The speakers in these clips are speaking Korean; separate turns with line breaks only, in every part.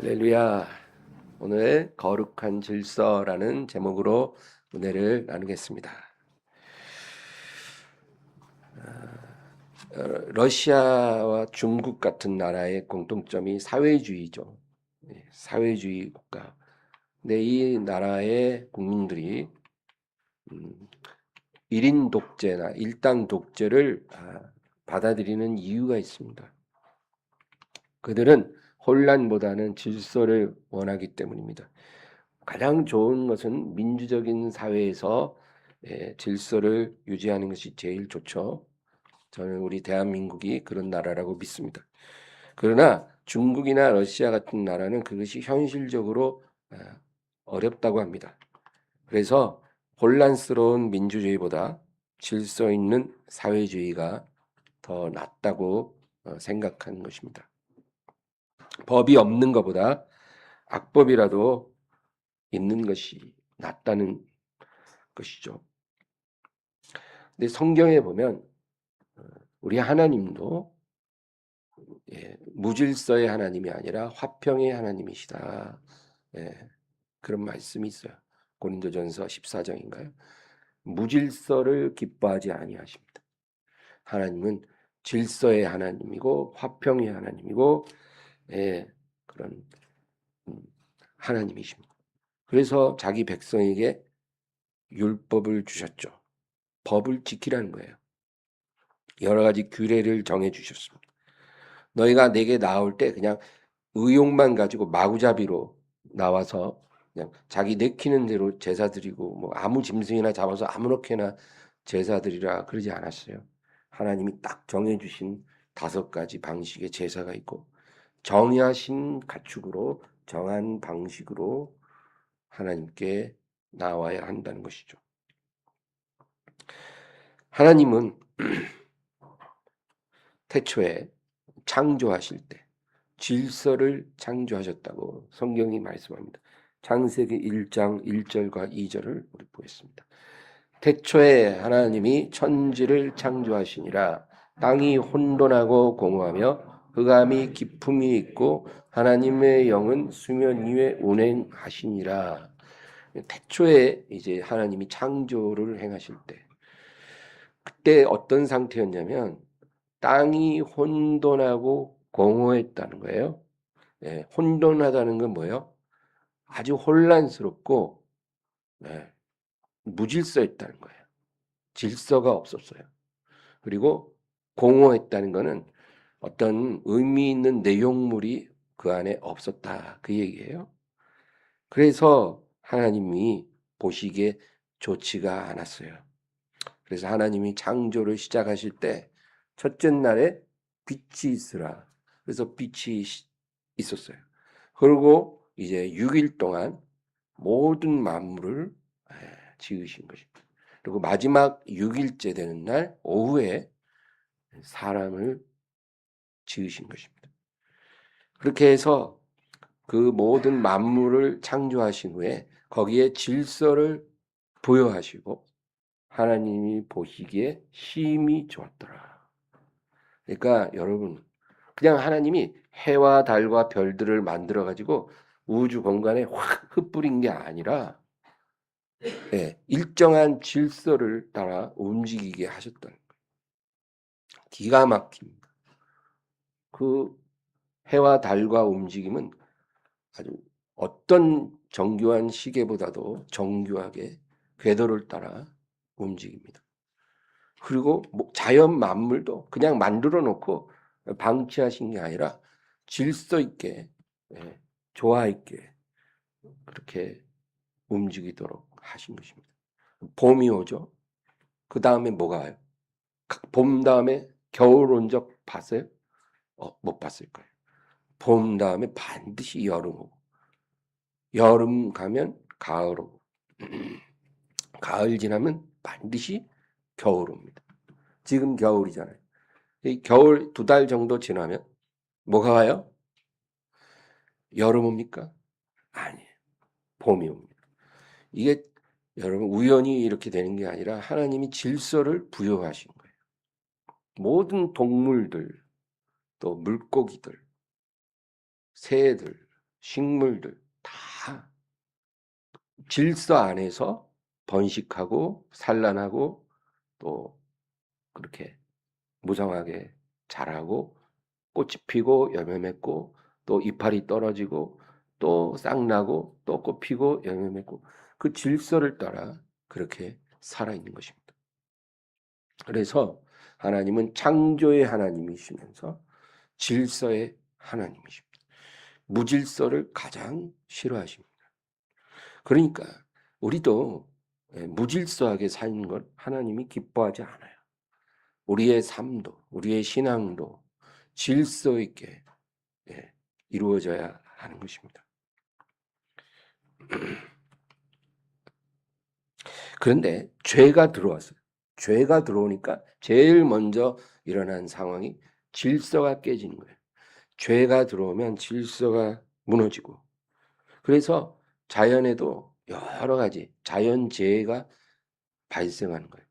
할렐루야. 오늘 거룩한 질서라는 제목으로 은혜를 나누겠습니다. 러시아와 중국 같은 나라의 공통점이 사회주의죠. 사회주의 국가. 근데 이 나라의 국민들이 1인 독재나 일당 독재를 받아들이는 이유가 있습니다. 그들은 혼란보다는 질서를 원하기 때문입니다. 가장 좋은 것은 민주적인 사회에서 질서를 유지하는 것이 제일 좋죠. 저는 우리 대한민국이 그런 나라라고 믿습니다. 그러나 중국이나 러시아 같은 나라는 그것이 현실적으로 어렵다고 합니다. 그래서 혼란스러운 민주주의보다 질서 있는 사회주의가 더 낫다고 생각하는 것입니다. 법이 없는 것보다 악법이라도 있는 것이 낫다는 것이죠. 근데 성경에 보면 우리 하나님도 무질서의 하나님이 아니라 화평의 하나님이시다. 그런 말씀이 있어요. 고린도전서 14장인가요? 무질서를 기뻐하지 아니하십니다. 하나님은 질서의 하나님이고 화평의 하나님이고 그런 하나님이십니다. 그래서 자기 백성에게 율법을 주셨죠. 법을 지키라는 거예요. 여러 가지 규례를 정해 주셨습니다. 너희가 내게 나올 때 그냥 의욕만 가지고 마구잡이로 나와서 그냥 자기 내키는 대로 제사 드리고 뭐 아무 짐승이나 잡아서 아무렇게나 제사 드리라 그러지 않았어요. 하나님이 딱 정해 주신 5가지 방식의 제사가 있고 정하신 가축으로 정한 방식으로 하나님께 나와야 한다는 것이죠. 하나님은 태초에 창조하실 때 질서를 창조하셨다고 성경이 말씀합니다. 창세기 1장 1절과 2절을 우리 보겠습니다. 태초에 하나님이 천지를 창조하시니라. 땅이 혼돈하고 공허하며 흑암이 깊음이 있고 하나님의 영은 수면 위에 운행하시니라. 태초에 이제 하나님이 창조를 행하실 때 그때 어떤 상태였냐면 땅이 혼돈하고 공허했다는 거예요. 혼돈하다는 건 뭐예요? 아주 혼란스럽고 무질서했다는 거예요. 질서가 없었어요. 그리고 공허했다는 것은 어떤 의미 있는 내용물이 그 안에 없었다. 그 얘기예요. 그래서 하나님이 보시기에 좋지가 않았어요. 그래서 하나님이 창조를 시작하실 때 첫째 날에 빛이 있으라. 그래서 빛이 있었어요. 그리고 이제 6일 동안 모든 만물을 지으신 것입니다. 그리고 마지막 6일째 되는 날 오후에 사람을 지으신 것입니다. 그렇게 해서 그 모든 만물을 창조하신 후에 거기에 질서를 부여하시고 하나님이 보시기에 심히 좋았더라. 그러니까 여러분 그냥 하나님이 해와 달과 별들을 만들어 가지고 우주 공간에 확 흩뿌린 게 아니라 일정한 질서를 따라 움직이게 하셨다는 거예요. 기가 막힙니다. 그 해와 달과 움직임은 아주 어떤 정교한 시계보다도 정교하게 궤도를 따라 움직입니다. 그리고 자연 만물도 그냥 만들어 놓고 방치하신 게 아니라 질서 있게 조화 있게 그렇게 움직이도록 하신 것입니다. 봄이 오죠. 그 다음에 뭐가 와요? 봄 다음에 겨울 온 적 봤어요? 못 봤을 거예요. 봄 다음에 반드시 여름 오고 여름 가면 가을 오고 가을 지나면 반드시 겨울 옵니다. 지금 겨울이잖아요. 이 겨울 2달 정도 지나면 뭐가 와요? 여름 옵니까? 아니에요. 봄이 옵니다. 이게 여러분 우연히 이렇게 되는 게 아니라 하나님이 질서를 부여하신 거예요. 모든 동물들, 또 물고기들, 새들, 식물들 다 질서 안에서 번식하고 산란하고 또 그렇게 무성하게 자라고 꽃이 피고 열매 맺고 또 이파리 떨어지고 또 싹나고 또 꽃 피고 열매 맺고 그 질서를 따라 그렇게 살아있는 것입니다. 그래서 하나님은 창조의 하나님이시면서 질서의 하나님이십니다. 무질서를 가장 싫어하십니다. 그러니까 우리도 무질서하게 사는 걸 하나님이 기뻐하지 않아요. 우리의 삶도 우리의 신앙도 질서 있게 이루어져야 하는 것입니다. 그런데 죄가 들어왔어요. 죄가 들어오니까 제일 먼저 일어난 상황이 질서가 깨지는 거예요. 죄가 들어오면 질서가 무너지고 그래서 자연에도 여러 가지 자연재해가 발생하는 거예요.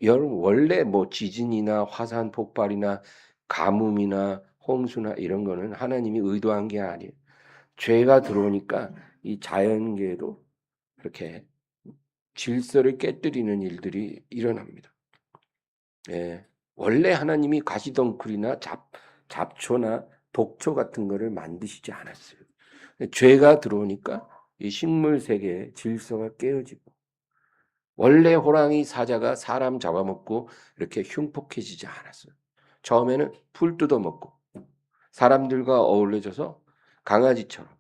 여러분 원래 뭐 지진이나 화산 폭발이나 가뭄이나 홍수나 이런 거는 하나님이 의도한 게 아니에요. 죄가 들어오니까 이 자연계에도 그렇게 질서를 깨뜨리는 일들이 일어납니다. 예. 원래 하나님이 가시덩굴이나 잡초나 독초 같은 거를 만드시지 않았어요. 죄가 들어오니까 이 식물 세계의 질서가 깨어지고 원래 호랑이 사자가 사람 잡아먹고 이렇게 흉폭해지지 않았어요. 처음에는 풀 뜯어먹고 사람들과 어울려져서 강아지처럼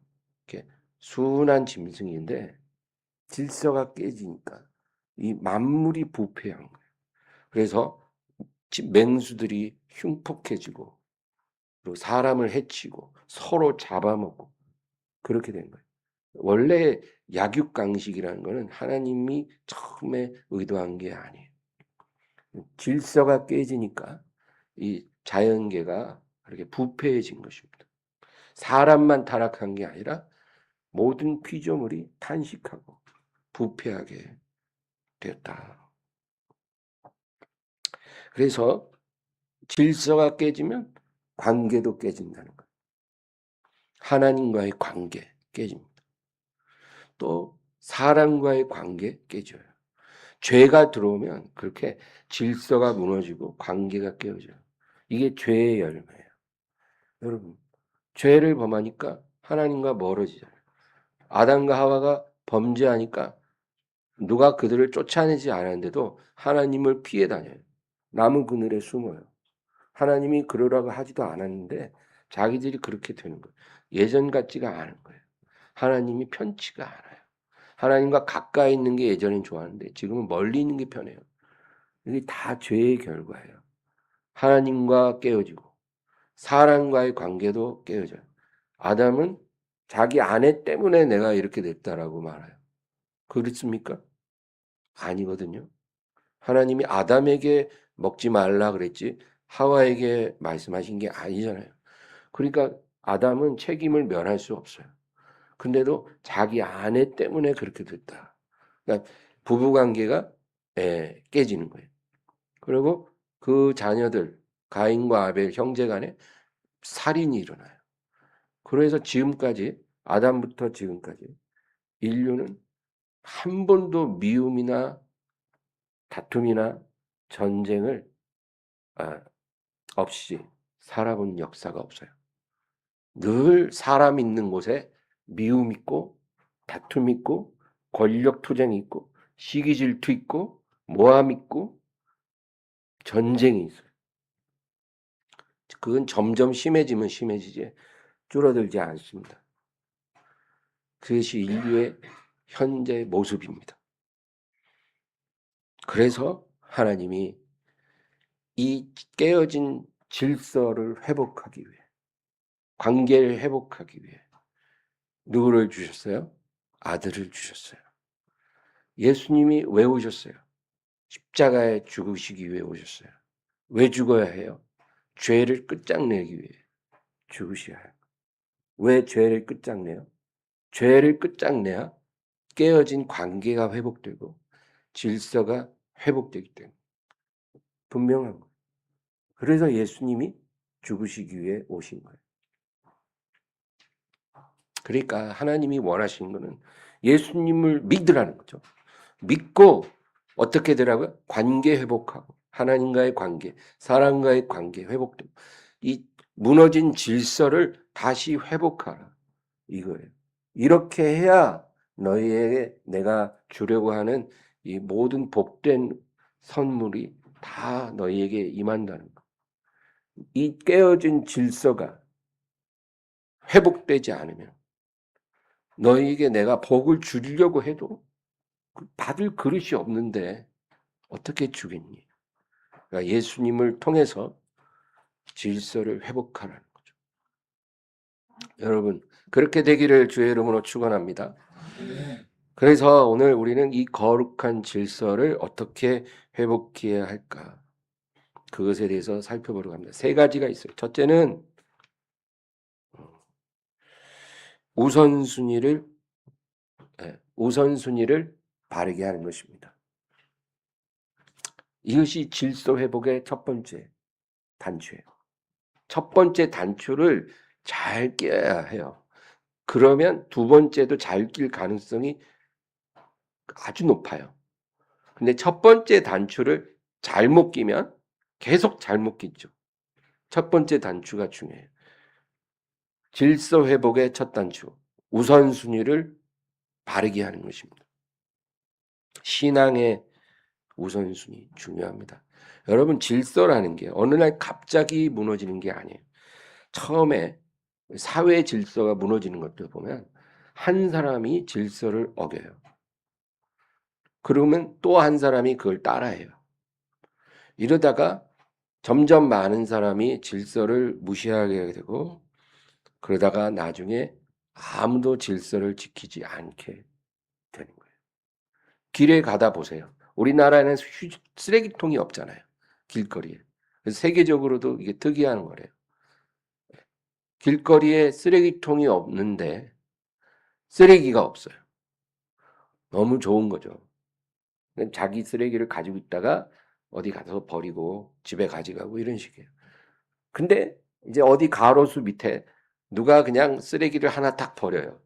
이렇게 순한 짐승인데 질서가 깨지니까 이 만물이 부패한 거예요. 그래서 맹수들이 흉폭해지고 그리고 사람을 해치고 서로 잡아먹고 그렇게 된 거예요. 원래 약육강식이라는 것은 하나님이 처음에 의도한 게 아니에요. 질서가 깨지니까 이 자연계가 그렇게 부패해진 것입니다. 사람만 타락한 게 아니라 모든 피조물이 탄식하고 부패하게 되었다. 그래서 질서가 깨지면 관계도 깨진다는 거예요. 하나님과의 관계 깨집니다. 또 사람과의 관계 깨져요. 죄가 들어오면 그렇게 질서가 무너지고 관계가 깨어져요. 이게 죄의 열매예요. 여러분, 죄를 범하니까 하나님과 멀어지잖아요. 아담과 하와가 범죄하니까 누가 그들을 쫓아내지 않았는데도 하나님을 피해 다녀요. 나무 그늘에 숨어요. 하나님이 그러라고 하지도 않았는데 자기들이 그렇게 되는 거예요. 예전 같지가 않은 거예요. 하나님이 편치가 않아요. 하나님과 가까이 있는 게 예전엔 좋았는데 지금은 멀리 있는 게 편해요. 이게 다 죄의 결과예요. 하나님과 깨어지고 사람과의 관계도 깨어져요. 아담은 자기 아내 때문에 내가 이렇게 됐다라고 말해요. 그렇습니까? 아니거든요. 하나님이 아담에게 먹지 말라 그랬지 하와에게 말씀하신 게 아니잖아요. 그러니까 아담은 책임을 면할 수 없어요. 근데도 자기 아내 때문에 그렇게 됐다. 그러니까 부부관계가 깨지는 거예요. 그리고 그 자녀들 가인과 아벨 형제 간에 살인이 일어나요. 그래서 지금까지 아담부터 지금까지 인류는 한 번도 미움이나 다툼이나 전쟁을 없이 살아본 역사가 없어요. 늘 사람 있는 곳에 미움 있고 다툼 있고 권력 투쟁이 있고 시기 질투 있고 모함 있고 전쟁이 있어요. 그건 점점 심해지면 심해지지 줄어들지 않습니다. 그것이 인류의 현재 모습입니다. 그래서 하나님이 이 깨어진 질서를 회복하기 위해 관계를 회복하기 위해 누구를 주셨어요? 아들을 주셨어요. 예수님이 왜 오셨어요? 십자가에 죽으시기 위해 오셨어요. 왜 죽어야 해요? 죄를 끝장내기 위해 죽으셔야 해요. 왜 죄를 끝장내요? 죄를 끝장내야 깨어진 관계가 회복되고 질서가 회복되기 때문에 분명한 거예요. 그래서 예수님이 죽으시기 위해 오신 거예요. 그러니까 하나님이 원하시는 거는 예수님을 믿으라는 거죠. 믿고 어떻게 되라고요? 관계 회복하고 하나님과의 관계, 사람과의 관계 회복되고 이 무너진 질서를 다시 회복하라 이거예요. 이렇게 해야 너희에게 내가 주려고 하는 이 모든 복된 선물이 다 너희에게 임한다는 거. 이 깨어진 질서가 회복되지 않으면 너희에게 내가 복을 주려고 해도 받을 그릇이 없는데 어떻게 주겠니? 그러니까 예수님을 통해서 질서를 회복하라는 거죠. 여러분 그렇게 되기를 주의 이름으로 축원합니다. 그래서 오늘 우리는 이 거룩한 질서를 어떻게 회복해야 할까? 그것에 대해서 살펴보려고 합니다. 세 가지가 있어요. 첫째는 우선순위를 바르게 하는 것입니다. 이것이 질서 회복의 첫 번째 단추예요. 첫 번째 단추를 잘 끼워야 해요. 그러면 두 번째도 잘 낄 가능성이 아주 높아요. 근데 첫 번째 단추를 잘못 끼면 계속 잘못 끼죠. 첫 번째 단추가 중요해요. 질서 회복의 첫 단추, 우선순위를 바르게 하는 것입니다. 신앙의 우선순위 중요합니다. 여러분 질서라는 게 어느 날 갑자기 무너지는 게 아니에요. 처음에 사회 질서가 무너지는 것들 보면 한 사람이 질서를 어겨요. 그러면 또 한 사람이 그걸 따라해요. 이러다가 점점 많은 사람이 질서를 무시하게 되고 그러다가 나중에 아무도 질서를 지키지 않게 되는 거예요. 길에 가다 보세요. 우리나라에는 쓰레기통이 없잖아요. 길거리에. 그래서 세계적으로도 이게 특이한 거래요. 길거리에 쓰레기통이 없는데 쓰레기가 없어요. 너무 좋은 거죠. 자기 쓰레기를 가지고 있다가 어디 가서 버리고 집에 가져가고 이런 식이에요. 근데 이제 어디 가로수 밑에 누가 그냥 쓰레기를 하나 딱 버려요.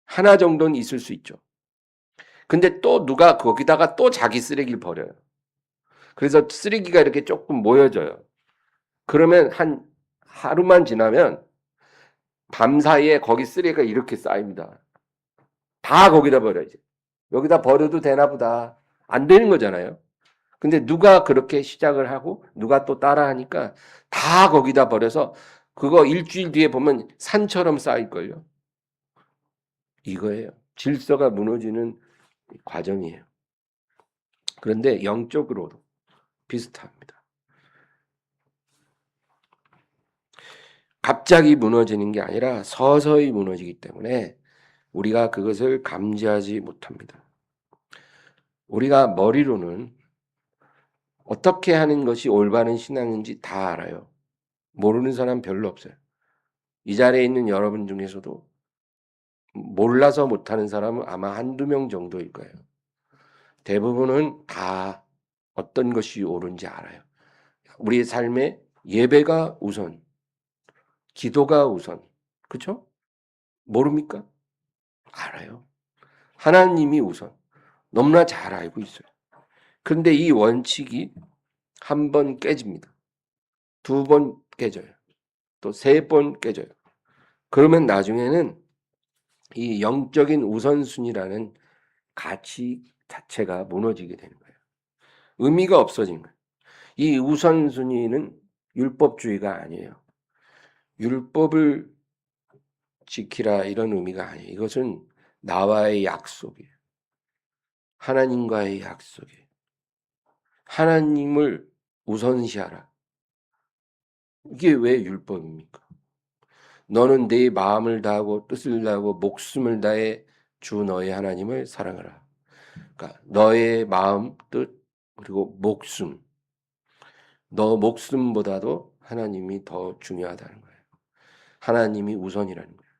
하나 정도는 있을 수 있죠. 근데 또 누가 거기다가 또 자기 쓰레기를 버려요. 그래서 쓰레기가 이렇게 조금 모여져요. 그러면 한 하루만 지나면 밤 사이에 거기 쓰레기가 이렇게 쌓입니다. 다 거기다 버려야지. 여기다 버려도 되나 보다. 안 되는 거잖아요. 근데 누가 그렇게 시작을 하고 누가 또 따라 하니까 다 거기다 버려서 그거 일주일 뒤에 보면 산처럼 쌓일걸요. 이거예요. 질서가 무너지는 과정이에요. 그런데 영적으로도 비슷합니다. 갑자기 무너지는 게 아니라 서서히 무너지기 때문에 우리가 그것을 감지하지 못합니다. 우리가 머리로는 어떻게 하는 것이 올바른 신앙인지 다 알아요. 모르는 사람 별로 없어요. 이 자리에 있는 여러분 중에서도 몰라서 못하는 사람은 아마 한두 명 정도일 거예요. 대부분은 다 어떤 것이 옳은지 알아요. 우리의 삶에 예배가 우선, 기도가 우선. 그렇죠? 모릅니까? 알아요. 하나님이 우선. 너무나 잘 알고 있어요. 그런데 이 원칙이 한 번 깨집니다. 두 번 깨져요. 또 세 번 깨져요. 그러면 나중에는 이 영적인 우선순위라는 가치 자체가 무너지게 되는 거예요. 의미가 없어진 거예요. 이 우선순위는 율법주의가 아니에요. 율법을 지키라 이런 의미가 아니에요. 이것은 나와의 약속이에요. 하나님과의 약속이에요. 하나님을 우선시하라. 이게 왜 율법입니까? 너는 네 마음을 다하고 뜻을 다하고 목숨을 다해 주 너의 하나님을 사랑하라. 그러니까 너의 마음, 뜻 그리고 목숨. 너 목숨보다도 하나님이 더 중요하다는 거예요. 하나님이 우선이라는 거예요.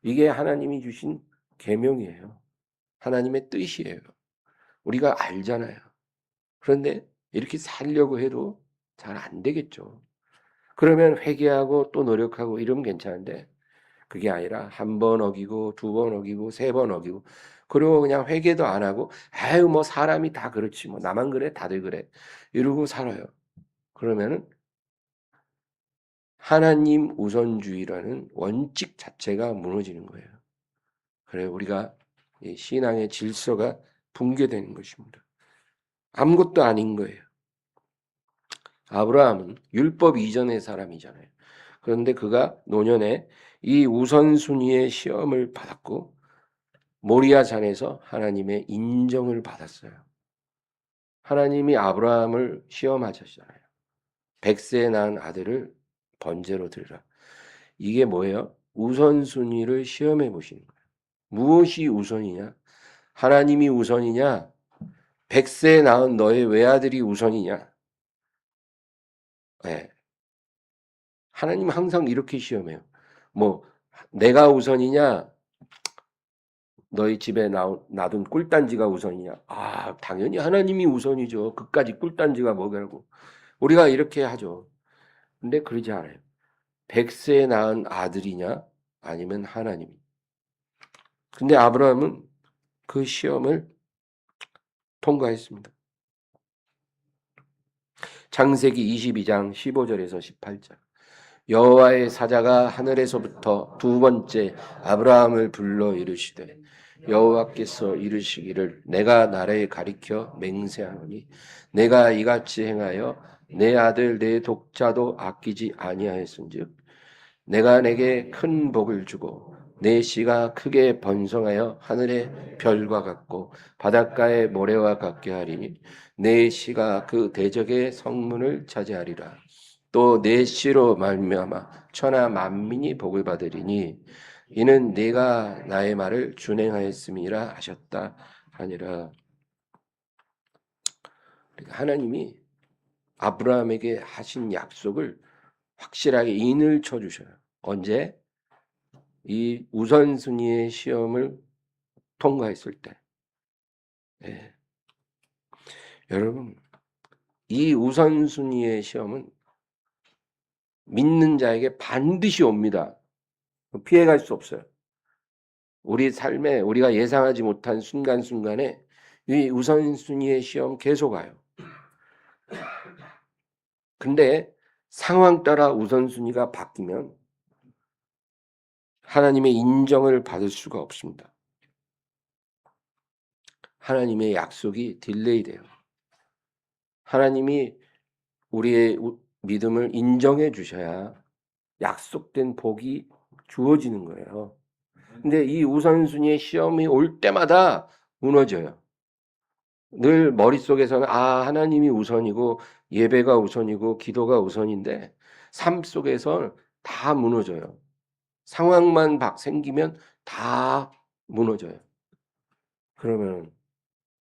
이게 하나님이 주신 계명이에요. 하나님의 뜻이에요. 우리가 알잖아요. 그런데 이렇게 살려고 해도 잘 안 되겠죠. 그러면 회개하고 또 노력하고 이러면 괜찮은데 그게 아니라 한 번 어기고 두 번 어기고 세 번 어기고 그리고 그냥 회개도 안 하고 아유 뭐 사람이 다 그렇지 뭐 나만 그래 다들 그래 이러고 살아요. 그러면은 하나님 우선주의라는 원칙 자체가 무너지는 거예요. 그래 우리가 이 신앙의 질서가 붕괴되는 것입니다. 아무것도 아닌 거예요. 아브라함은 율법 이전의 사람이잖아요. 그런데 그가 노년에 이 우선순위의 시험을 받았고 모리아 산에서 하나님의 인정을 받았어요. 하나님이 아브라함을 시험하셨잖아요. 100세에 낳은 아들을 번제로 드리라. 이게 뭐예요? 우선순위를 시험해 보시는 거예요. 무엇이 우선이냐? 하나님이 우선이냐? 100세에 낳은 너의 외아들이 우선이냐? 네. 하나님 항상 이렇게 시험해요. 뭐 내가 우선이냐? 너희 집에 놔둔 꿀단지가 우선이냐? 아, 당연히 하나님이 우선이죠. 그까지 꿀단지가 뭐냐고. 우리가 이렇게 하죠. 근데 그러지 않아요. 100세에 낳은 아들이냐? 아니면 하나님. 근데 아브라함은 그 시험을 통과했습니다. 창세기 22장 15절에서 18절. 여호와의 사자가 하늘에서부터 두 번째 아브라함을 불러 이르시되 여호와께서 이르시기를 내가 나라에 가리켜 맹세하노니 내가 이같이 행하여 내 아들 내 독자도 아끼지 아니하였은즉 내가 내게 큰 복을 주고 내 씨가 크게 번성하여 하늘의 별과 같고 바닷가의 모래와 같게 하리니 내 씨가 그 대적의 성문을 차지하리라. 또 내 씨로 말미암아 천하 만민이 복을 받으리니 이는 네가 나의 말을 준행하였음이라 하셨다 하니라. 하나님이 아브라함에게 하신 약속을 확실하게 인을 쳐주셔요. 언제? 이 우선순위의 시험을 통과했을 때. 네. 여러분, 이 우선순위의 시험은 믿는 자에게 반드시 옵니다. 피해갈 수 없어요. 우리 삶에 우리가 예상하지 못한 순간순간에 이 우선순위의 시험 계속 와요. 근데 상황 따라 우선순위가 바뀌면 하나님의 인정을 받을 수가 없습니다. 하나님의 약속이 딜레이 돼요. 하나님이 우리의 믿음을 인정해 주셔야 약속된 복이 주어지는 거예요. 근데 이 우선순위의 시험이 올 때마다 무너져요. 늘 머릿속에서는 하나님이 우선이고 예배가 우선이고 기도가 우선인데 삶 속에서 다 무너져요. 상황만 생기면 다 무너져요. 그러면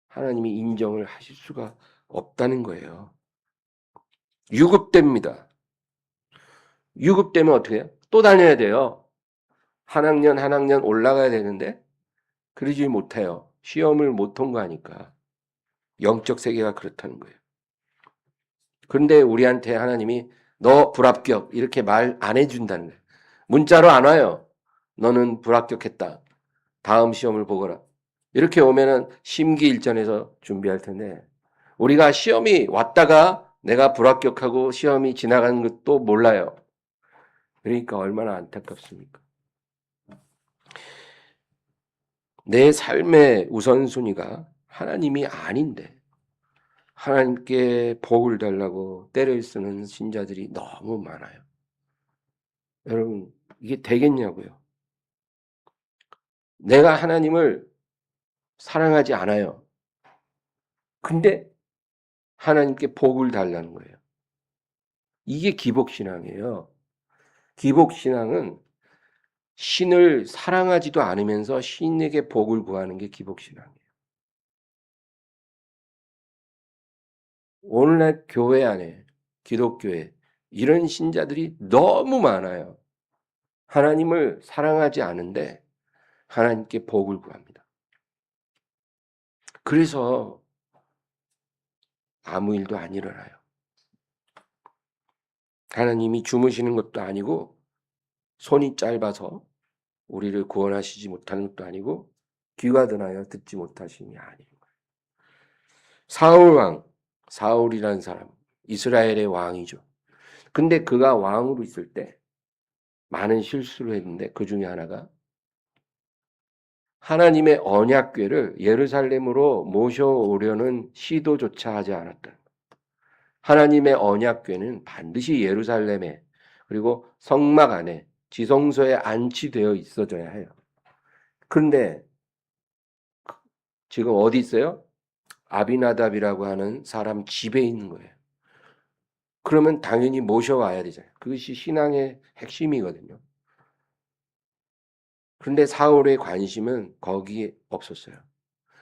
하나님이 인정을 하실 수가 없다는 거예요. 유급됩니다. 유급되면 어떻게 해요? 또 다녀야 돼요. 한 학년 한 학년 올라가야 되는데 그러지 못해요. 시험을 못 통과하니까. 영적 세계가 그렇다는 거예요. 그런데 우리한테 하나님이 너 불합격 이렇게 말 안 해준다는 거예요. 문자로 안 와요. 너는 불합격했다. 다음 시험을 보거라. 이렇게 오면은 심기일전에서 준비할 텐데 우리가 시험이 왔다가 내가 불합격하고 시험이 지나가는 것도 몰라요. 그러니까 얼마나 안타깝습니까? 내 삶의 우선순위가 하나님이 아닌데 하나님께 복을 달라고 때를 쓰는 신자들이 너무 많아요. 여러분 이게 되겠냐고요. 내가 하나님을 사랑하지 않아요. 근데 하나님께 복을 달라는 거예요. 이게 기복신앙이에요. 기복신앙은 신을 사랑하지도 않으면서 신에게 복을 구하는 게 기복신앙이에요. 오늘날 교회 안에 기독교에 이런 신자들이 너무 많아요. 하나님을 사랑하지 않은데 하나님께 복을 구합니다. 그래서 아무 일도 안 일어나요. 하나님이 주무시는 것도 아니고 손이 짧아서 우리를 구원하시지 못하는 것도 아니고 귀가 드나여 듣지 못하심이 아닌 거예요. 사울 왕, 사울이라는 사람, 이스라엘의 왕이죠. 근데 그가 왕으로 있을 때 많은 실수를 했는데 그 중에 하나가 하나님의 언약궤를 예루살렘으로 모셔오려는 시도조차 하지 않았다. 하나님의 언약궤는 반드시 예루살렘에 그리고 성막 안에 지성소에 안치되어 있어져야 해요. 그런데 지금 어디 있어요? 아비나답이라고 하는 사람 집에 있는 거예요. 그러면 당연히 모셔와야 되잖아요. 그것이 신앙의 핵심이거든요. 그런데 사울의 관심은 거기에 없었어요.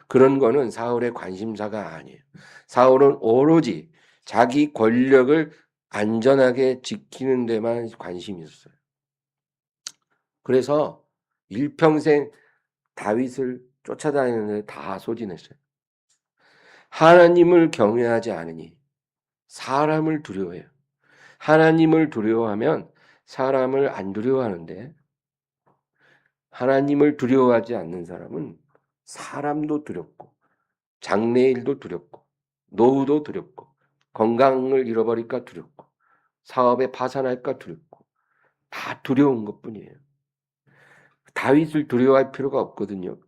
그런 거는 사울의 관심사가 아니에요. 사울은 오로지 자기 권력을 안전하게 지키는 데만 관심이 있었어요. 그래서 일평생 다윗을 쫓아다니는데 다 소진했어요. 하나님을 경외하지 않으니 사람을 두려워해요. 하나님을 두려워하면 사람을 안 두려워하는데 하나님을 두려워하지 않는 사람은 사람도 두렵고 장래일도 두렵고 노후도 두렵고 건강을 잃어버릴까 두렵고 사업에 파산할까 두렵고 다 두려운 것뿐이에요. 다윗을 두려워할 필요가 없거든요.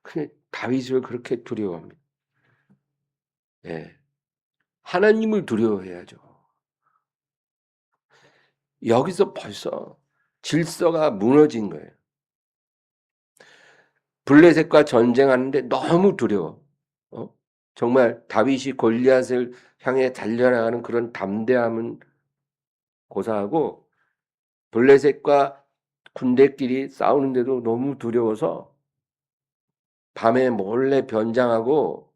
근데 다윗을 그렇게 두려워합니다. 예. 하나님을 두려워해야죠. 여기서 벌써 질서가 무너진 거예요. 블레셋과 전쟁하는데 너무 두려워. 정말 다윗이 골리앗을 향해 달려나가는 그런 담대함은 고사하고 블레셋과 군대끼리 싸우는데도 너무 두려워서 밤에 몰래 변장하고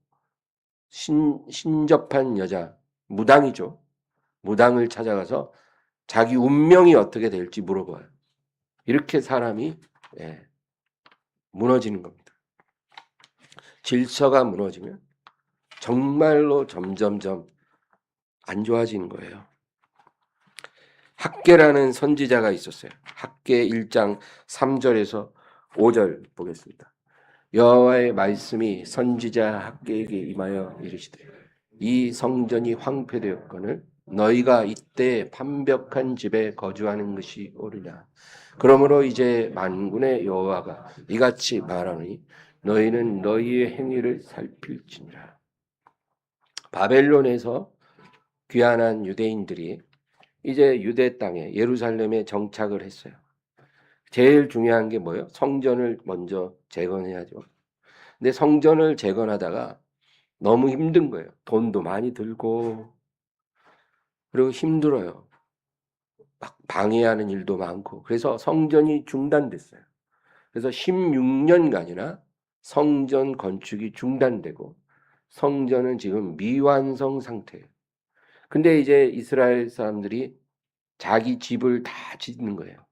신접한 여자, 무당이죠. 무당을 찾아가서 자기 운명이 어떻게 될지 물어봐요. 이렇게 사람이 무너지는 겁니다. 질서가 무너지면 정말로 점점점 안 좋아지는 거예요. 학개라는 선지자가 있었어요. 학개 1장 3절에서 5절 보겠습니다. 여호와의 말씀이 선지자 학개에게 임하여 이르시되 이 성전이 황폐되었거늘 너희가 이때 판벽한 집에 거주하는 것이 옳으냐. 그러므로 이제 만군의 여호와가 이같이 말하노니 너희는 너희의 행위를 살필지니라. 바벨론에서 귀환한 유대인들이 이제 유대 땅에 예루살렘에 정착을 했어요. 제일 중요한 게 뭐예요? 성전을 먼저 재건해야죠. 근데 성전을 재건하다가 너무 힘든 거예요. 돈도 많이 들고 그리고 힘들어요. 막 방해하는 일도 많고 그래서 성전이 중단됐어요. 그래서 16년간이나 성전 건축이 중단되고 성전은 지금 미완성 상태예요. 근데 이제 이스라엘 사람들이 자기 집을 다 짓는 거예요.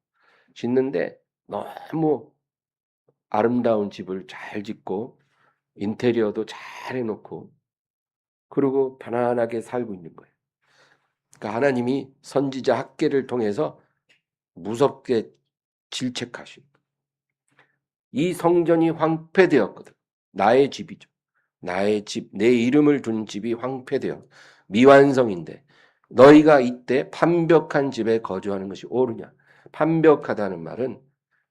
짓는데 너무 아름다운 집을 잘 짓고 인테리어도 잘 해놓고 그리고 편안하게 살고 있는 거예요. 그러니까 하나님이 선지자 학개를 통해서 무섭게 질책하신 이 성전이 황폐되었거든. 나의 집이죠. 나의 집, 내 이름을 둔 집이 황폐되어 미완성인데 너희가 이때 판벽한 집에 거주하는 것이 옳으냐. 판벽하다는 말은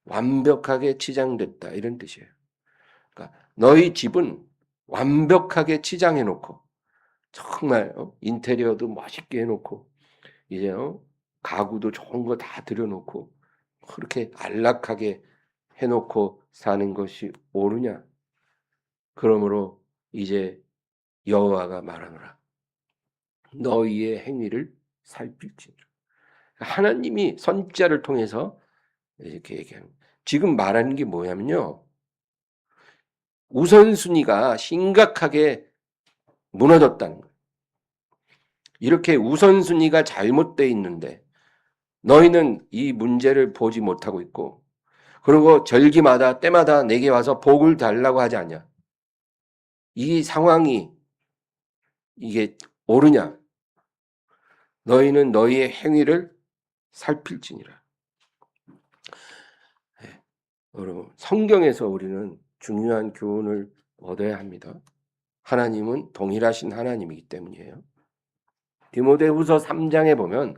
완벽하게 치장됐다 이런 뜻이에요. 그러니까 너희 집은 완벽하게 치장해 놓고 정말 인테리어도 멋있게 해놓고 이제 가구도 좋은 거 다 들여놓고 그렇게 안락하게 해놓고 사는 것이 옳으냐? 그러므로 이제 여호와가 말하노라. 너희의 행위를 살필지니라. 하나님이 선지자를 통해서 이렇게 얘기하는 거예요. 지금 말하는 게 뭐냐면요. 우선순위가 심각하게 무너졌다는 거예요. 이렇게 우선순위가 잘못되어 있는데 너희는 이 문제를 보지 못하고 있고 그리고 절기마다 때마다 내게 와서 복을 달라고 하지 않냐. 이 상황이 이게 옳으냐. 너희는 너희의 행위를 살필지니라. 네, 여러분, 성경에서 우리는 중요한 교훈을 얻어야 합니다. 하나님은 동일하신 하나님이기 때문이에요. 디모데후서 3장에 보면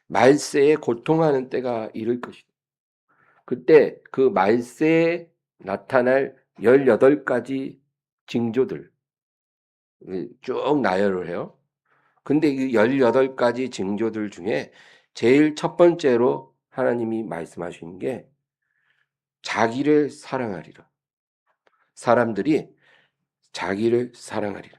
말세에 고통하는 때가 이를 것이다. 그때 그 말세에 나타날 18가지 징조들 쭉 나열을 해요. 근데 이 18가지 징조들 중에 제일 첫 번째로 하나님이 말씀하시는 게 자기를 사랑하리라. 사람들이 자기를 사랑하리라.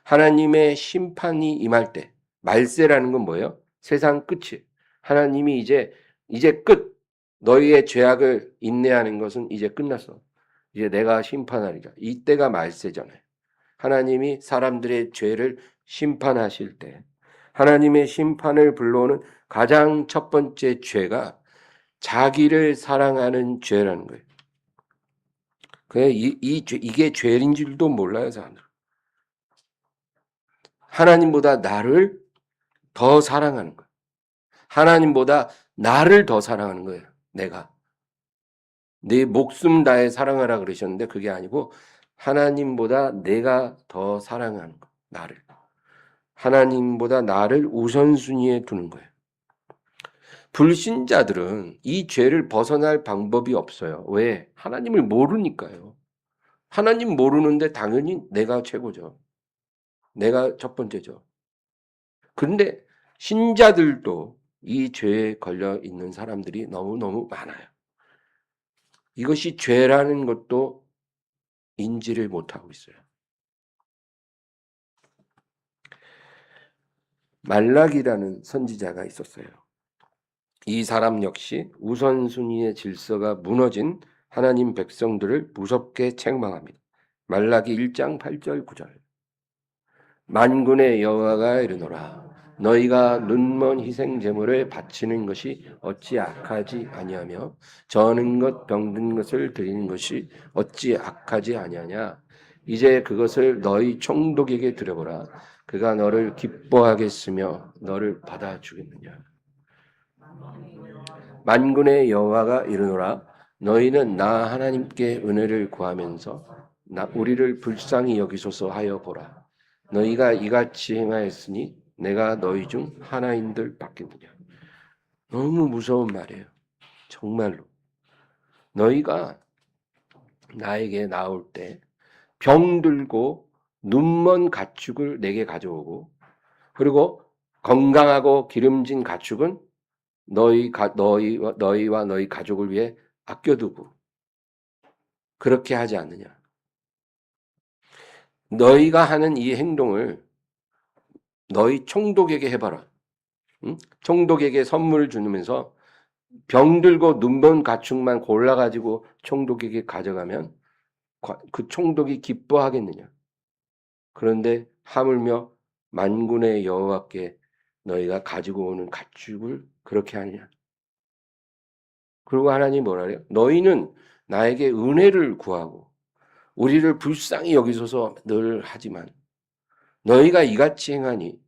하나님의 심판이 임할 때, 말세라는 건 뭐예요? 세상 끝이. 하나님이 이제 끝. 너희의 죄악을 인내하는 것은 이제 끝났어. 이제 내가 심판하리라. 이때가 말세잖아요. 하나님이 사람들의 죄를 심판하실 때, 하나님의 심판을 불러오는 가장 첫 번째 죄가 자기를 사랑하는 죄라는 거예요. 이게 죄인 줄도 몰라요, 사람들. 하나님보다 나를 더 사랑하는 거예요. 하나님보다 나를 더 사랑하는 거예요. 내가. 내 목숨 다해 사랑하라 그러셨는데 그게 아니고 하나님보다 내가 더 사랑하는 거예요. 나를. 하나님보다 나를 우선순위에 두는 거예요. 불신자들은 이 죄를 벗어날 방법이 없어요. 왜? 하나님을 모르니까요. 하나님 모르는데 당연히 내가 최고죠. 내가 첫 번째죠. 근데 신자들도 이 죄에 걸려 있는 사람들이 너무너무 많아요. 이것이 죄라는 것도 인지를 못하고 있어요. 말락이라는 선지자가 있었어요. 이 사람 역시 우선순위의 질서가 무너진 하나님 백성들을 무섭게 책망합니다. 말라기 1장 8절 9절. 만군의 여호와가 이르노라 너희가 눈먼 희생 제물을 바치는 것이 어찌 악하지 아니하며 저는 것 병든 것을 드리는 것이 어찌 악하지 아니하냐 이제 그것을 너희 총독에게 드려보라 그가 너를 기뻐하겠으며 너를 받아주겠느냐. 만군의 여호와가 이르노라 너희는 나 하나님께 은혜를 구하면서 우리를 불쌍히 여기소서 하여 보라. 너희가 이같이 행하였으니 내가 너희 중 하나인들 받겠느냐. 너무 무서운 말이에요. 정말로. 너희가 나에게 나올 때 병들고 눈먼 가축을 내게 가져오고 그리고 건강하고 기름진 가축은 너희와 너희 가족을 위해 아껴두고 그렇게 하지 않느냐. 너희가 하는 이 행동을 너희 총독에게 해봐라. 응? 총독에게 선물을 주면서 병들고 눈먼 가축만 골라가지고 총독에게 가져가면 그 총독이 기뻐하겠느냐. 그런데 하물며 만군의 여호와께 너희가 가지고 오는 가축을 그렇게 하느냐. 그리고 하나님이 뭐라 그래요? 너희는 나에게 은혜를 구하고 우리를 불쌍히 여기소서 늘 하지만 너희가 이같이 행하니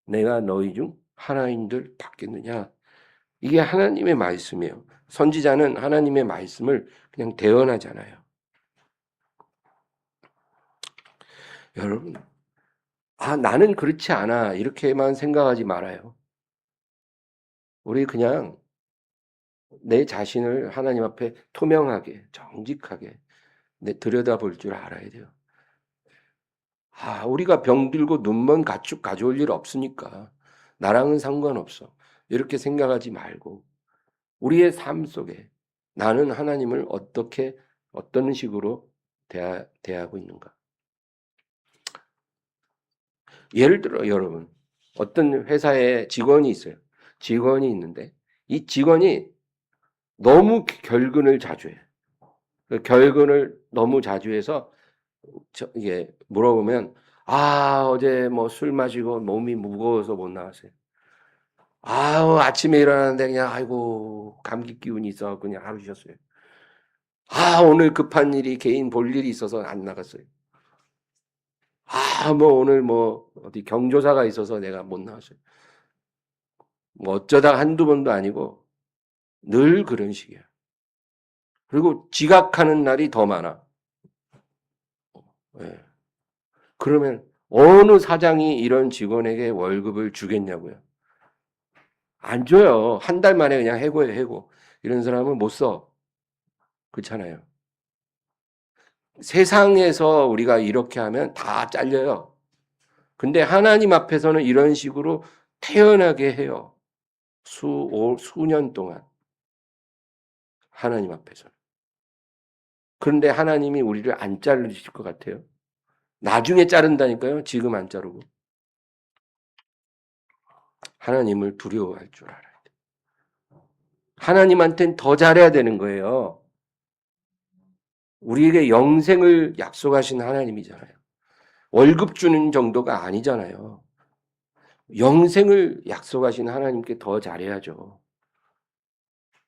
내가 너희 중 하나인들 받겠느냐. 이게 하나님의 말씀이에요. 선지자는 하나님의 말씀을 그냥 대언하잖아요. 여러분, 나는 그렇지 않아. 이렇게만 생각하지 말아요. 우리 그냥 내 자신을 하나님 앞에 투명하게, 정직하게 들여다볼 줄 알아야 돼요. 우리가 병들고 눈먼 가축 가져올 일 없으니까 나랑은 상관없어. 이렇게 생각하지 말고 우리의 삶 속에 나는 하나님을 어떤 식으로 대하고 있는가. 예를 들어 여러분 어떤 회사에 직원이 있어요. 직원이 있는데 이 직원이 너무 결근을 자주 해요. 그 결근을 너무 자주 해서 이게 물어보면 어제 뭐 술 마시고 몸이 무거워서 못 나왔어요. 아침에 일어나는데 그냥 아이고 감기 기운이 있어 그냥 하루 쉬었어요. 오늘 급한 일이 개인 볼 일이 있어서 안 나갔어요. 뭐 오늘 뭐 어디 경조사가 있어서 내가 못 나왔어요. 뭐 어쩌다 한두 번도 아니고 늘 그런 식이야. 그리고 지각하는 날이 더 많아. 예. 그러면 어느 사장이 이런 직원에게 월급을 주겠냐고요. 안 줘요. 한 달 만에 그냥 해고해, 해고. 이런 사람은 못 써. 그렇잖아요. 세상에서 우리가 이렇게 하면 다 잘려요. 근데 하나님 앞에서는 이런 식으로 태연하게 해요. 수년 동안. 하나님 앞에서는. 그런데 하나님이 우리를 안 자르실 것 같아요. 나중에 자른다니까요. 지금 안 자르고. 하나님을 두려워할 줄 알아야 돼. 하나님한테는 더 잘해야 되는 거예요. 우리에게 영생을 약속하신 하나님이잖아요. 월급 주는 정도가 아니잖아요. 영생을 약속하신 하나님께 더 잘해야죠.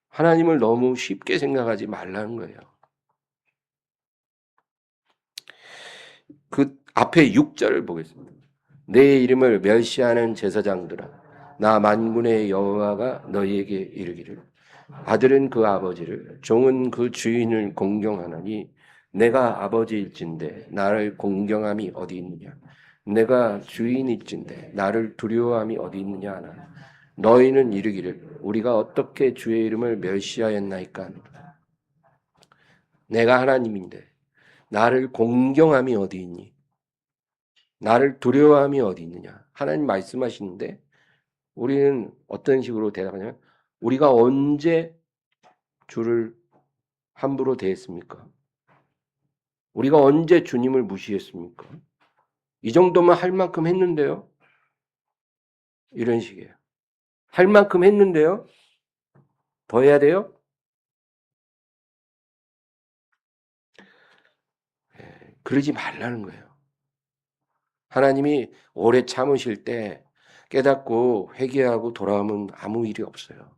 하나님을 너무 쉽게 생각하지 말라는 거예요. 그 앞에 6절을 보겠습니다. 내 이름을 멸시하는 제사장들아, 나 만군의 여호와가 너희에게 이르기를 아들은 그 아버지를 종은 그 주인을 공경하나니 내가 아버지일진데 나를 공경함이 어디 있느냐. 내가 주인일진데 나를 두려워함이 어디 있느냐 하나. 너희는 이르기를 우리가 어떻게 주의 이름을 멸시하였나이까 하노라. 내가 하나님인데 나를 공경함이 어디 있니? 나를 두려워함이 어디 있느냐? 하나님 말씀하시는데 우리는 어떤 식으로 대답하냐면 우리가 언제 주를 함부로 대했습니까? 우리가 언제 주님을 무시했습니까? 이 정도만 할 만큼 했는데요. 이런 식이에요. 할 만큼 했는데요. 더 해야 돼요? 그러지 말라는 거예요. 하나님이 오래 참으실 때 깨닫고 회개하고 돌아오면 아무 일이 없어요.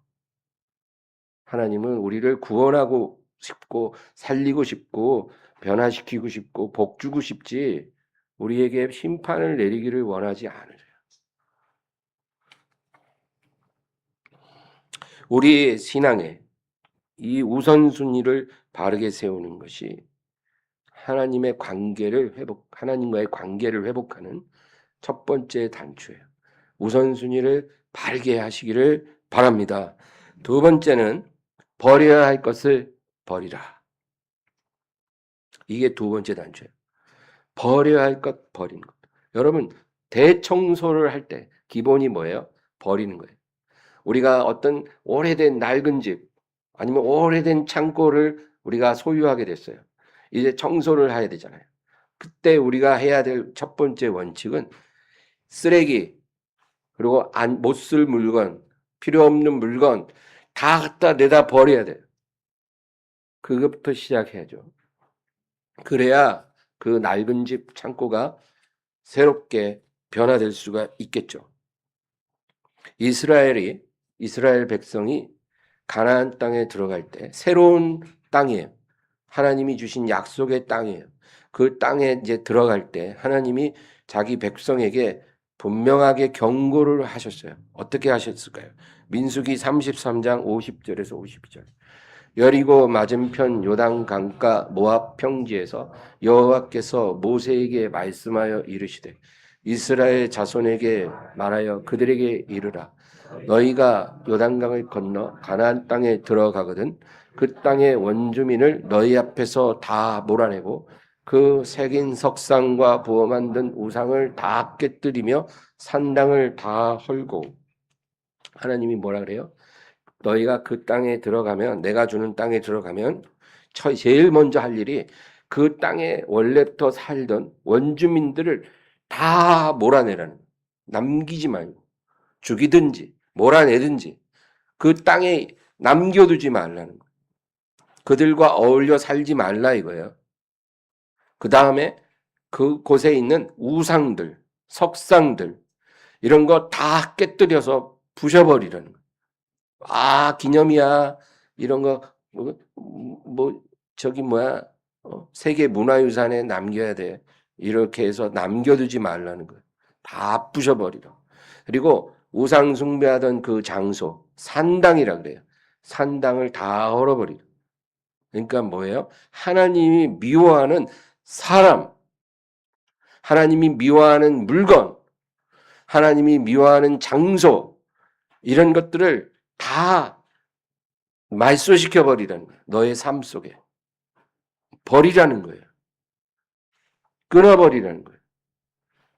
하나님은 우리를 구원하고 싶고 살리고 싶고 변화시키고 싶고 복 주고 싶지 우리에게 심판을 내리기를 원하지 않으세요. 우리 신앙에 이 우선순위를 바르게 세우는 것이 하나님과의 관계를 회복하는 첫 번째 단추예요. 우선순위를 바르게 하시기를 바랍니다. 두 번째는 버려야 할 것을 버리라. 이게 두 번째 단추예요. 버려야 할 것 버리는 것. 여러분 대청소를 할 때 기본이 뭐예요? 버리는 거예요. 우리가 어떤 오래된 낡은 집 아니면 오래된 창고를 우리가 소유하게 됐어요. 이제 청소를 해야 되잖아요. 그때 우리가 해야 될 첫 번째 원칙은 쓰레기 그리고 못 쓸 물건, 필요 없는 물건 다 갖다 내다 버려야 돼요. 그것부터 시작해야죠. 그래야 그 낡은 집 창고가 새롭게 변화될 수가 있겠죠. 이스라엘 백성이 가나안 땅에 들어갈 때 새로운 땅이에요. 하나님이 주신 약속의 땅이에요. 그 땅에 이제 들어갈 때 하나님이 자기 백성에게 분명하게 경고를 하셨어요. 어떻게 하셨을까요? 민수기 33장 50절에서 52절. 여리고 맞은편 요단 강가 모압 평지에서 여호와께서 모세에게 말씀하여 이르시되 이스라엘 자손에게 말하여 그들에게 이르라. 너희가 요단강을 건너 가나안 땅에 들어가거든 그 땅의 원주민을 너희 앞에서 다 몰아내고 그 새긴 석상과 부어 만든 우상을 다 깨뜨리며 산당을 다 헐고 하나님이 뭐라 그래요? 너희가 그 땅에 들어가면 내가 주는 땅에 들어가면 제일 먼저 할 일이 그 땅에 원래부터 살던 원주민들을 다 몰아내라는 거예요. 남기지 말고 죽이든지 몰아내든지 그 땅에 남겨두지 말라는 거예요. 그들과 어울려 살지 말라 이거예요. 그 다음에 그곳에 있는 우상들, 석상들 이런 거 다 깨뜨려서 부셔버리라는 거예요. 아 기념이야 이런 거 저기 뭐야 세계 문화유산에 남겨야 돼 이렇게 해서 남겨두지 말라는 거예요. 다 부셔버리라. 그리고 우상 숭배하던 그 장소, 산당이라 그래요. 산당을 다 헐어버리라. 그러니까 뭐예요? 하나님이 미워하는 사람, 하나님이 미워하는 물건, 하나님이 미워하는 장소, 이런 것들을 다 말소시켜 버리라는 거예요. 너의 삶 속에. 버리라는 거예요. 끊어버리라는 거예요.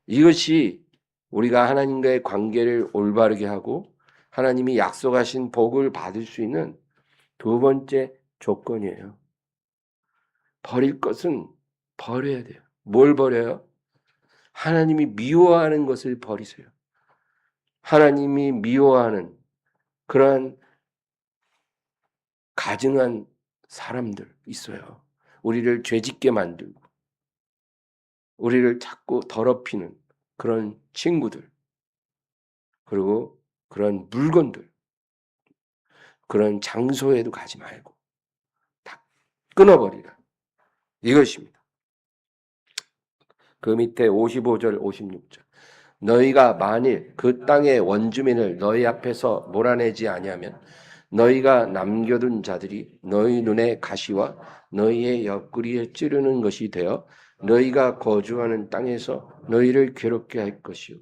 이것이 우리가 하나님과의 관계를 올바르게 하고 하나님이 약속하신 복을 받을 수 있는 두 번째 조건이에요. 버릴 것은 버려야 돼요. 뭘 버려요? 하나님이 미워하는 것을 버리세요. 하나님이 미워하는 그러한 가증한 사람들 있어요. 우리를 죄짓게 만들고 우리를 자꾸 더럽히는 그런 친구들, 그리고 그런 물건들, 그런 장소에도 가지 말고 다 끊어버리라. 이것입니다. 그 밑에 55절, 56절. 너희가 만일 그 땅의 원주민을 너희 앞에서 몰아내지 아니하면 너희가 남겨둔 자들이 너희 눈에 가시와 너희의 옆구리에 찌르는 것이 되어 너희가 거주하는 땅에서 너희를 괴롭게 할 것이요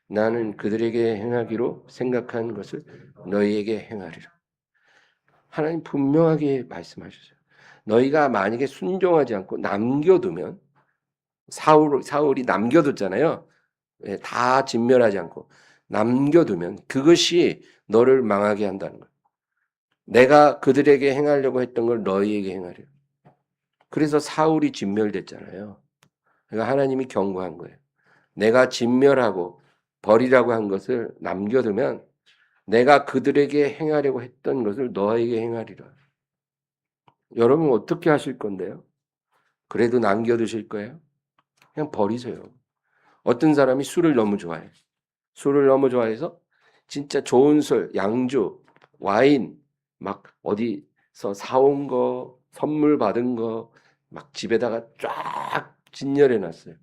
나는 그들에게 행하기로 생각한 것을 너희에게 행하리라. 하나님 분명하게 말씀하셨어요. 너희가 만약에 순종하지 않고 남겨두면 사울이 남겨뒀잖아요. 다 진멸하지 않고 남겨두면 그것이 너를 망하게 한다는 거예요. 내가 그들에게 행하려고 했던 걸 너희에게 행하려. 그래서 사울이 진멸됐잖아요. 그러니까 하나님이 경고한 거예요. 내가 진멸하고 버리라고 한 것을 남겨두면 내가 그들에게 행하려고 했던 것을 너에게 행하리라. 여러분 어떻게 하실 건데요? 그래도 남겨두실 거예요? 그냥 버리세요. 어떤 사람이 술을 너무 좋아해. 술을 너무 좋아해서 진짜 좋은 술, 양주, 와인 막 어디서 사온 거, 선물 받은 거 막 집에다가 쫙 진열해 놨어요.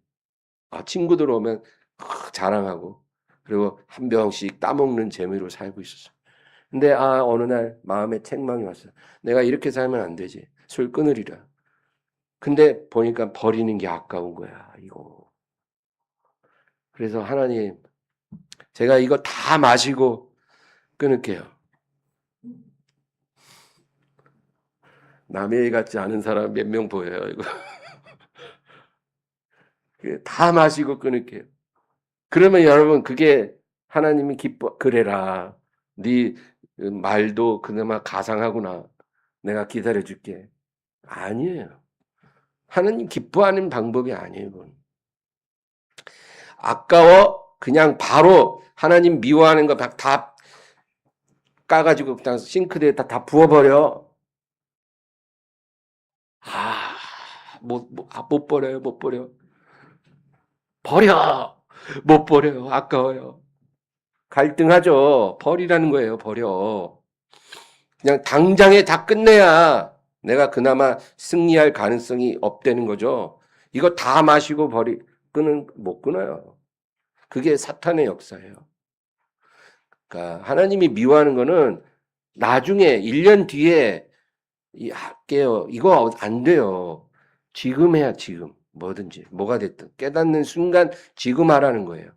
친구들 오면 자랑하고 그리고 한 병씩 따먹는 재미로 살고 있었어요. 근데 어느 날 마음에 책망이 왔어요. 내가 이렇게 살면 안 되지. 술 끊으리라. 근데 보니까 버리는 게 아까운 거야, 이거. 그래서 하나님, 제가 이거 다 마시고 끊을게요. 남의 일 같지 않은 사람 몇 명 보여요, 이거. 다 마시고 끊을게요. 그러면 여러분, 그게 하나님이 그래라. 네 말도 그나마 가상하구나. 내가 기다려줄게. 아니에요. 하나님 기뻐하는 방법이 아니에요, 이건. 아까워? 그냥 바로 하나님 미워하는 거 다 까가지고 그냥 싱크대에다 다 부어버려. 못 버려요, 못 버려. 버려! 못 버려요, 아까워요. 갈등하죠. 버리라는 거예요, 버려. 그냥 당장에 다 끝내야 내가 그나마 승리할 가능성이 없다는 거죠. 이거 다 마시고 못 끊어요. 그게 사탄의 역사예요. 그러니까 하나님이 미워하는 거는 나중에 1년 뒤에 할게요. 이거 안 돼요. 지금 해야 지금. 뭐든지 뭐가 됐든 깨닫는 순간 지금 하라는 거예요.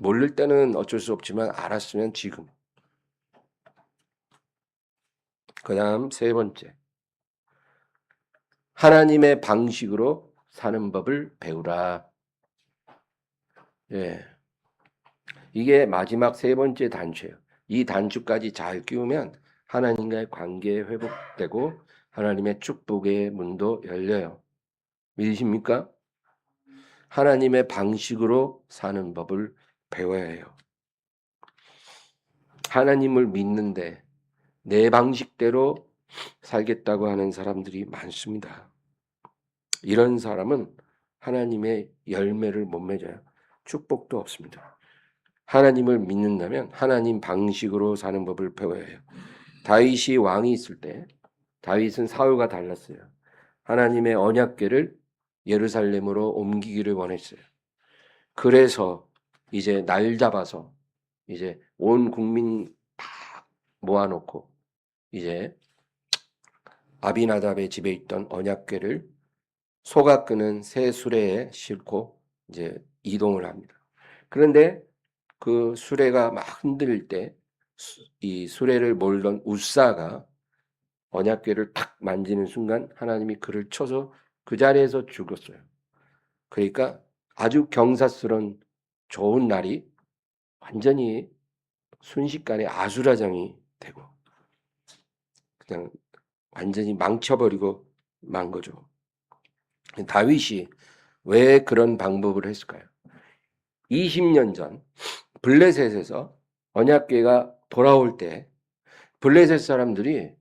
모를 때는 어쩔 수 없지만 알았으면 지금. 그 다음 세 번째. 하나님의 방식으로 사는 법을 배우라. 예. 이게 마지막 세 번째 단추예요. 이 단추까지 잘 끼우면 하나님과의 관계 회복되고 하나님의 축복의 문도 열려요. 믿으십니까? 하나님의 방식으로 사는 법을 배워야 해요. 하나님을 믿는데 내 방식대로 살겠다고 하는 사람들이 많습니다. 이런 사람은 하나님의 열매를 못 맺어요. 축복도 없습니다. 하나님을 믿는다면 하나님 방식으로 사는 법을 배워야 해요. 다윗이 왕이 있을 때 다윗은 사울과 달랐어요. 하나님의 언약궤를 예루살렘으로 옮기기를 원했어요. 그래서 이제 날 잡아서 이제 온 국민 다 모아놓고 이제 아비나답의 집에 있던 언약궤를 소가 끄는 새 수레에 싣고 이제 이동을 합니다. 그런데 그 수레가 막 흔들릴 때 이 수레를 몰던 웃사가 언약궤를 탁 만지는 순간 하나님이 그를 쳐서 그 자리에서 죽었어요. 그러니까 아주 경사스러운 좋은 날이 완전히 순식간에 아수라장이 되고 그냥 완전히 망쳐버리고 만 거죠. 다윗이 왜 그런 방법을 했을까요? 20년 전 블레셋에서 언약궤가 돌아올 때 블레셋 사람들이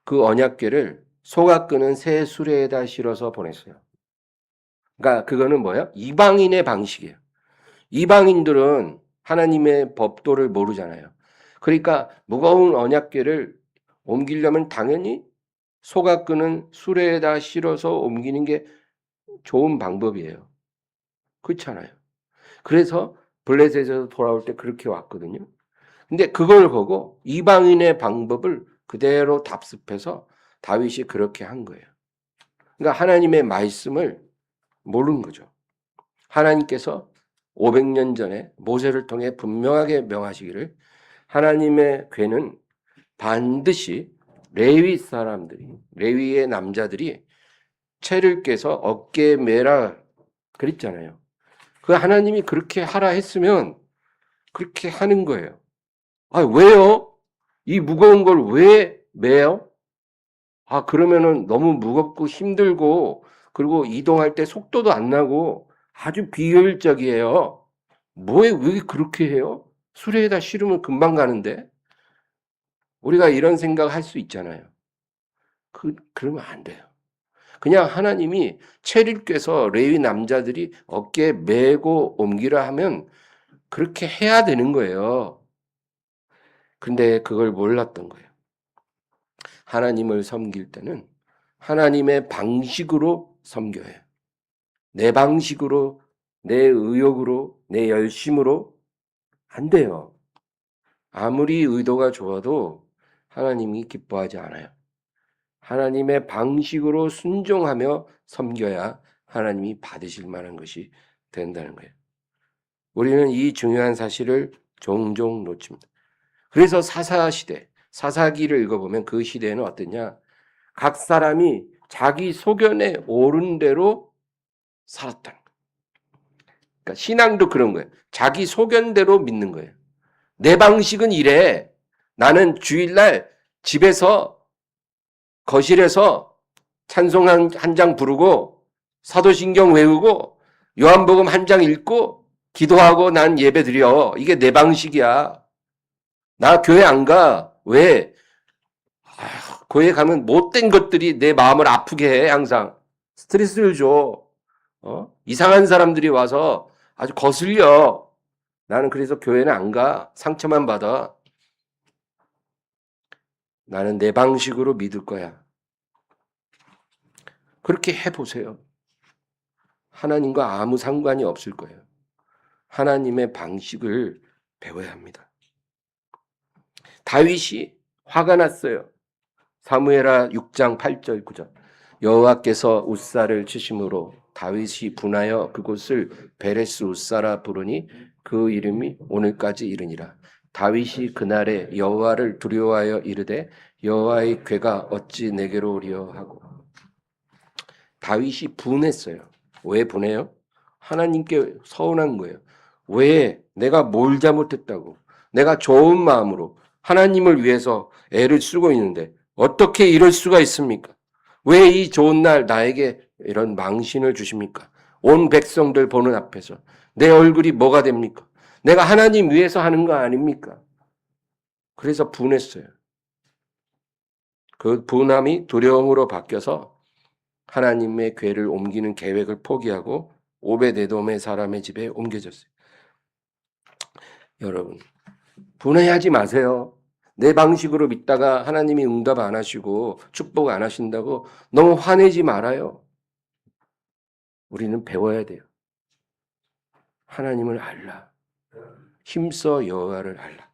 그 언약궤를 소가 끄는 새 수레에다 실어서 보냈어요. 그러니까 그거는 뭐예요? 이방인의 방식이에요. 이방인들은 하나님의 법도를 모르잖아요. 그러니까 무거운 언약궤를 옮기려면 당연히 소가 끄는 수레에다 실어서 옮기는 게 좋은 방법이에요. 그렇잖아요. 그래서 블레셋에서 돌아올 때 그렇게 왔거든요. 근데 그걸 보고 이방인의 방법을 그대로 답습해서 다윗이 그렇게 한 거예요. 그러니까 하나님의 말씀을 모르는 거죠. 하나님께서 500년 전에 모세를 통해 분명하게 명하시기를 하나님의 궤는 반드시 레위 사람들이, 레위의 남자들이 채를 깨서 어깨에 매라 그랬잖아요. 그 하나님이 그렇게 하라 했으면 그렇게 하는 거예요. 아, 왜요? 이 무거운 걸 왜 매요? 아, 그러면은 너무 무겁고 힘들고 그리고 이동할 때 속도도 안 나고 아주 비효율적이에요. 뭐에 왜 그렇게 해요? 수레에다 실으면 금방 가는데 우리가 이런 생각 할 수 있잖아요. 그러면 안 돼요. 그냥 하나님이 채를 꿰서 레위 남자들이 어깨에 메고 옮기라 하면 그렇게 해야 되는 거예요. 근데 그걸 몰랐던 거예요. 하나님을 섬길 때는 하나님의 방식으로 섬겨야 해요. 내 방식으로, 내 의욕으로, 내 열심으로 안 돼요. 아무리 의도가 좋아도 하나님이 기뻐하지 않아요. 하나님의 방식으로 순종하며 섬겨야 하나님이 받으실 만한 것이 된다는 거예요. 우리는 이 중요한 사실을 종종 놓칩니다. 그래서 사사시대, 사사기를 읽어보면 그 시대에는 어떠냐? 각 사람이 자기 소견에 오른 대로 살았다. 그러니까 신앙도 그런 거예요. 자기 소견대로 믿는 거예요. 내 방식은 이래. 나는 주일날 집에서 거실에서 찬송 한 장 부르고 사도신경 외우고 요한복음 한 장 읽고 기도하고 난 예배 드려. 이게 내 방식이야. 나 교회 안 가. 왜? 교회 가면 못된 것들이 내 마음을 아프게 해. 항상 스트레스를 줘. 이상한 사람들이 와서 아주 거슬려. 나는 그래서 교회는 안 가. 상처만 받아. 나는 내 방식으로 믿을 거야. 그렇게 해보세요. 하나님과 아무 상관이 없을 거예요. 하나님의 방식을 배워야 합니다. 다윗이 화가 났어요. 사무엘하 6장 8절 9절. 여호와께서 웃사를 치심으로 다윗이 분하여 그곳을 베레스 웃사라 부르니 그 이름이 오늘까지 이르니라. 다윗이 그날에 여호와를 두려워하여 이르되 여호와의 궤가 어찌 내게로 오리요 하고. 다윗이 분했어요. 왜 분해요? 하나님께 서운한 거예요. 왜 내가 뭘 잘못했다고? 내가 좋은 마음으로 하나님을 위해서 애를 쓰고 있는데 어떻게 이럴 수가 있습니까? 왜 이 좋은 날 나에게 이런 망신을 주십니까? 온 백성들 보는 앞에서 내 얼굴이 뭐가 됩니까? 내가 하나님 위해서 하는 거 아닙니까? 그래서 분했어요. 그 분함이 두려움으로 바뀌어서 하나님의 궤를 옮기는 계획을 포기하고 오베데돔의 사람의 집에 옮겨졌어요. 여러분, 분해하지 마세요. 내 방식으로 믿다가 하나님이 응답 안 하시고 축복 안 하신다고 너무 화내지 말아요. 우리는 배워야 돼요. 하나님을 알라. 힘써 여호와를 알라.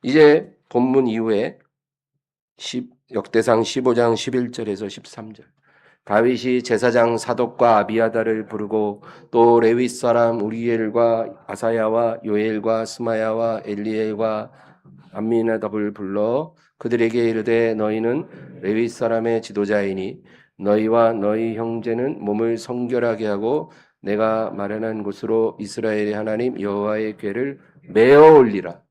이제 본문 이후에 역대상 15장 11절에서 13절. 다윗이 제사장 사독과 아비아다를 부르고 또 레위 사람 우리엘과 아사야와 요엘과 스마야와 엘리엘과 암미나답을 불러 그들에게 이르되 너희는 레위 사람의 지도자이니 너희와 너희 형제는 몸을 성결하게 하고 내가 마련한 곳으로 이스라엘의 하나님 여호와의 궤를 메어 올리라.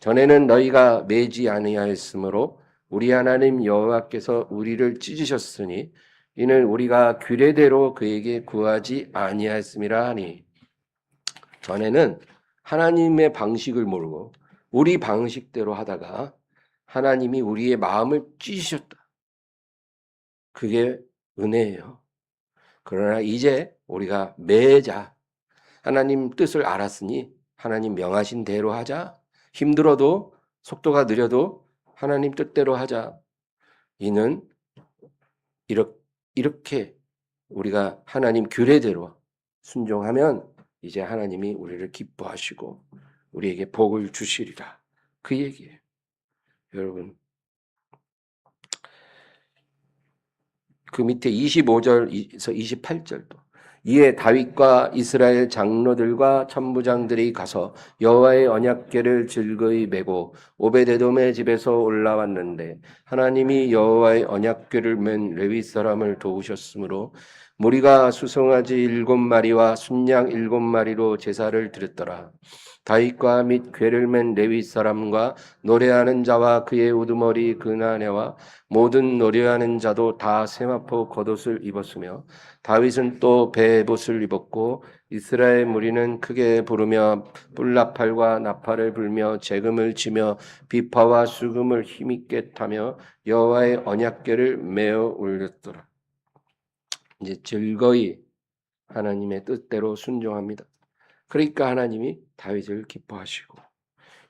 전에는 너희가 매지 아니하였으므로 우리 하나님 여호와께서 우리를 찢으셨으니 이는 우리가 규례대로 그에게 구하지 아니하였음이라 하니. 전에는 하나님의 방식을 모르고 우리 방식대로 하다가 하나님이 우리의 마음을 찢으셨다. 그게 은혜예요. 그러나 이제 우리가 매자, 하나님 뜻을 알았으니 하나님 명하신 대로 하자. 힘들어도 속도가 느려도 하나님 뜻대로 하자. 이는 이렇게 우리가 하나님 규례대로 순종하면 이제 하나님이 우리를 기뻐하시고 우리에게 복을 주시리라. 그 얘기예요. 여러분, 그 밑에 25절에서 28절도 이에 다윗과 이스라엘 장로들과 천부장들이 가서 여호와의 언약궤를 즐거이 메고 오베데돔의 집에서 올라왔는데 하나님이 여호와의 언약궤를 맨 레위 사람을 도우셨으므로 무리가 수송아지 7마리와 순양 7마리로 제사를 드렸더라. 다윗과 및 궤를 맨 레위 사람과 노래하는 자와 그의 우두머리 그나네와 모든 노래하는 자도 다 세마포 겉옷을 입었으며 다윗은 또 베옷을 입었고 이스라엘 무리는 크게 부르며 뿔나팔과 나팔을 불며 재금을 치며 비파와 수금을 힘있게 타며 여호와의 언약궤를 메어 올렸더라. 이제 즐거이 하나님의 뜻대로 순종합니다. 그러니까 하나님이 다윗을 기뻐하시고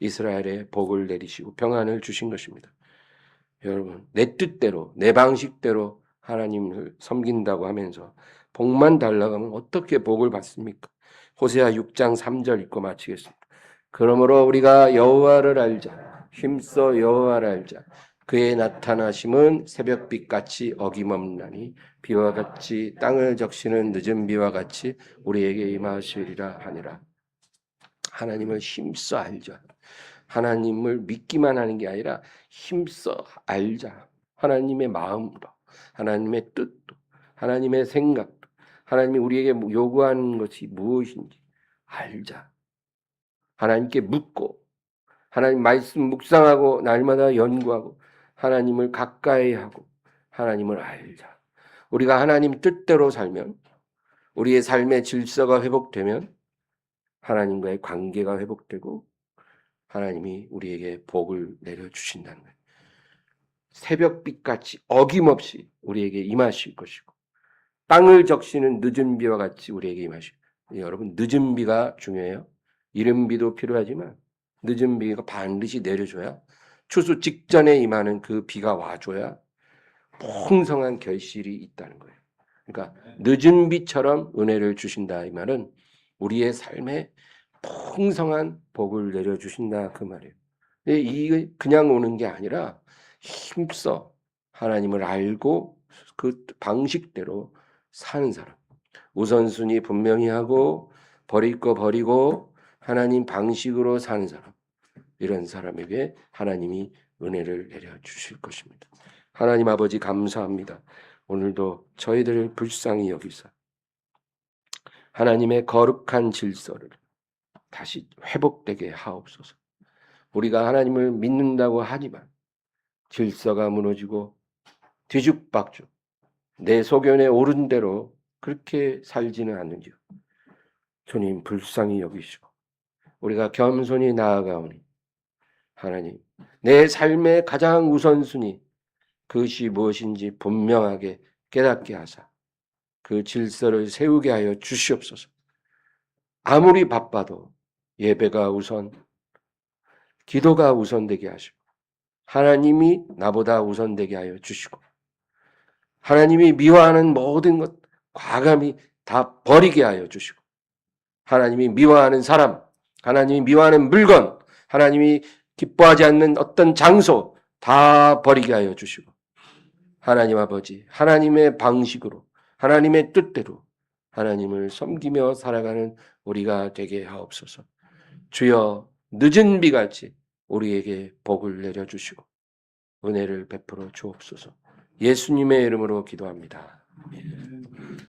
이스라엘에 복을 내리시고 평안을 주신 것입니다. 여러분, 내 뜻대로 내 방식대로 하나님을 섬긴다고 하면서 복만 달라고 하면 어떻게 복을 받습니까? 호세아 6장 3절 읽고 마치겠습니다. 그러므로 우리가 여호와를 알자. 힘써 여호와를 알자. 그의 나타나심은 새벽빛같이 어김없나니 비와 같이 땅을 적시는 늦은 비와 같이 우리에게 임하시리라 하니라. 하나님을 힘써 알자. 하나님을 믿기만 하는 게 아니라 힘써 알자. 하나님의 마음으로, 하나님의 뜻도, 하나님의 생각도, 하나님이 우리에게 요구하는 것이 무엇인지 알자. 하나님께 묻고 하나님 말씀 묵상하고 날마다 연구하고 하나님을 가까이 하고 하나님을 알자. 우리가 하나님 뜻대로 살면 우리의 삶의 질서가 회복되면 하나님과의 관계가 회복되고 하나님이 우리에게 복을 내려주신다는 거예요. 새벽빛같이 어김없이 우리에게 임하실 것이고 땅을 적시는 늦은 비와 같이 우리에게 임하시고. 여러분, 늦은 비가 중요해요. 이른 비도 필요하지만 늦은 비가 반드시 내려줘야 추수 직전에 임하는 그 비가 와줘야 풍성한 결실이 있다는 거예요. 그러니까 늦은 비처럼 은혜를 주신다 이 말은 우리의 삶에 풍성한 복을 내려주신다 그 말이에요. 이게 그냥 오는 게 아니라 힘써 하나님을 알고 그 방식대로 사는 사람. 우선순위 분명히 하고 버릴 거 버리고 하나님 방식으로 사는 사람. 이런 사람에게 하나님이 은혜를 내려주실 것입니다. 하나님 아버지 감사합니다. 오늘도 저희들을 불쌍히 여기사 하나님의 거룩한 질서를 다시 회복되게 하옵소서. 우리가 하나님을 믿는다고 하지만 질서가 무너지고 뒤죽박죽 내 소견에 옳은 대로 그렇게 살지는 않는지요. 주님 불쌍히 여기시고 우리가 겸손히 나아가오니 하나님 내 삶의 가장 우선순위 그것이 무엇인지 분명하게 깨닫게 하사 그 질서를 세우게 하여 주시옵소서. 아무리 바빠도 예배가 우선, 기도가 우선되게 하시고 하나님이 나보다 우선되게 하여 주시고 하나님이 미워하는 모든 것 과감히 다 버리게 하여 주시고 하나님이 미워하는 사람, 하나님이 미워하는 물건, 하나님이 기뻐하지 않는 어떤 장소 다 버리게 하여 주시고 하나님 아버지, 하나님의 방식으로, 하나님의 뜻대로 하나님을 섬기며 살아가는 우리가 되게 하옵소서. 주여, 늦은 비같이 우리에게 복을 내려주시고 은혜를 베풀어 주옵소서. 예수님의 이름으로 기도합니다. 아멘.